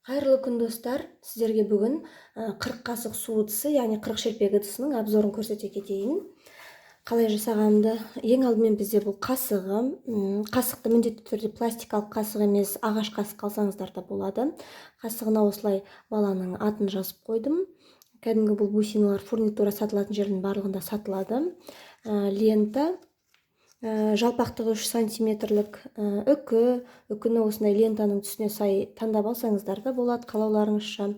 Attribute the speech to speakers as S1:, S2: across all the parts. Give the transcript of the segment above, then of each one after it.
S1: Қайырлы күн достар, сіздерге бүгін 40 қасық су ыдысы, яғни 40 шелпек ыдысының обзорын көрсете кетейін. Қалай жасағанымды, ең алдымен бізде бұл қасығы. Қасықты міндетті түрде пластикалық қасық емес, ағаш қасық алсаңыздар да болады. Қасығына осылай баланың атын жазып қойдым. Кәдімгі бұл бусиналар фурнитура сатылатын жердің барлығында сатылады. Лента. Жалпақтығы 3 сантиметрлік үкіні осындай лентаның түсіне сай таңдап алсаңыздар да болады, қалауларыңызша.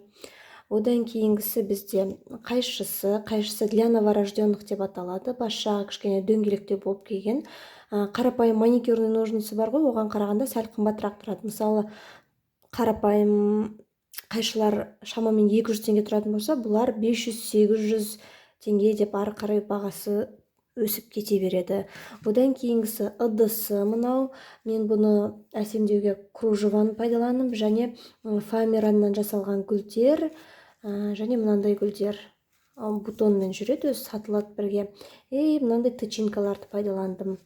S1: Одан кейінгісі бізде қайшысы для новорожденных деп аталады. Бас жағы кішкене дөңгелектеу болып келген. Қарапайым маникюрный ножницы бар ғой, оған қарағанда сәл қымбатырақ тұрады. Мысалы, қарапайым қайшылар шамамен 200 теңге тұратын болса, бұлар 500-800 теңге деп ары қарай бағасы өсіп кете береді. Одан кейінгісі ыдысы мынау. Мен бұны әсемдеуге кружеваны пайдаланып, және фоамираннан жасалған гүлдер, және мынандай гүлдер бутонмен жүреді, өзі сатылады бірге. Мынандай тычинкаларды пайдаландым.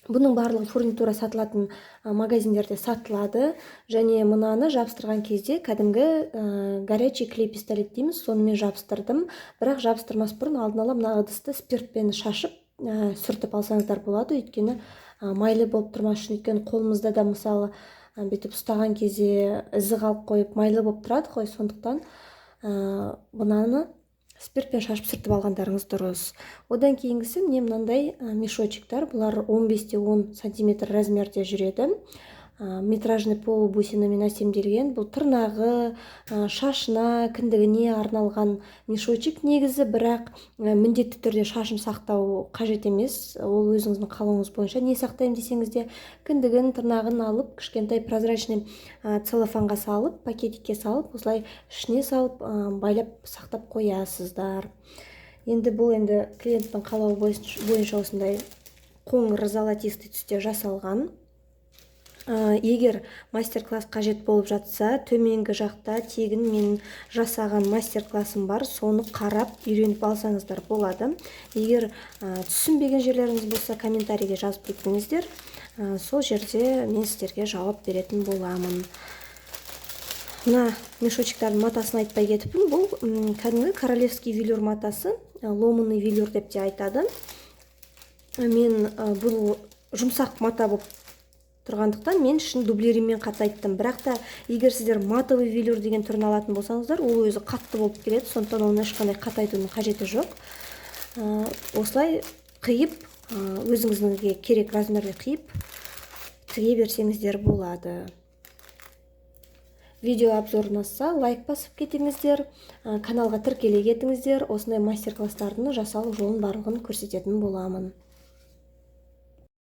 S1: Бұның барлығы фурнитура сатылатын магазиндерде сатылады, және мынаны жабыстырған кезде кәдімгі горячий клей пистолет дейміз, сонымен жабыстырдым. Бірақ жабыстырмас бұрын алдын ала мына ыдысты спиртпен шашып сүртіп алсаңыздар болады, өйткені майлы болып тұрмас үшін. Өйткені қолымызда да мысалы бүйтіп ұстаған кезде ізі қалып қойып майлы болып тұрады ғой, сондықтан бұнаны спиртпен шашып сүртіп алғандарыңыз дұрыс. Одан кейінгісі міне мынандай мешочектар. Бұлар 15-10 сантиметр размерде жүреді. Метражный полубусинамен әсемделген. Бұл тырнағы, шашына, кіндігіне арналған мешочек негізі, бірақ міндетті түрде шашын сақтау қажет емес. Ол өзіңіздің қалауыңыз бойынша. Не сақтаймын десеңіз де, кіндігін, тырнағын алып, кішкентай прозрачный целлофанға салып, пакетикке салып, осылай ішіне салып, байлап сақтап қоясыздар. Енді бұл клиенттің қалауы бойынша осындай қоңыр золотистый түсте жасалған. Егер мастер-класс қажет болып жатса, төменгі жақта тегін мен жасаған мастер-классым бар, соны қарап үйреніп алсаңыздар болады. Егер түсінбеген жерлеріңіз болса, комментарийге жазып кетіңіздер. Сол жерде мен сіздерге жауап беретін боламын. Мына мешочектардың матасын айтпай кетіппін. Бұл кәдімгі королевский велюр матасы, ломаный велюр деп те айтады. Мен бұл жұмсақ мата болып тұрғандықтан мен ішін дублерімен қатайттым. Бірақ та егер сіздер матовый велюр деген түрін алатын болсаңыздар, ол өзі қатты болып келеді, сондықтан оны ешқандай қатайтудың қажеті жоқ. Осылай қиып, өзіңізге керек размерде қиып тіге берсеңіздер болады. Видео обзор ұнаса, лайк басып кетіңіздер, каналға тіркеле кетіңіздер. Осындай мастер-класстардың жасалу жолын барлығын көрсететін боламын.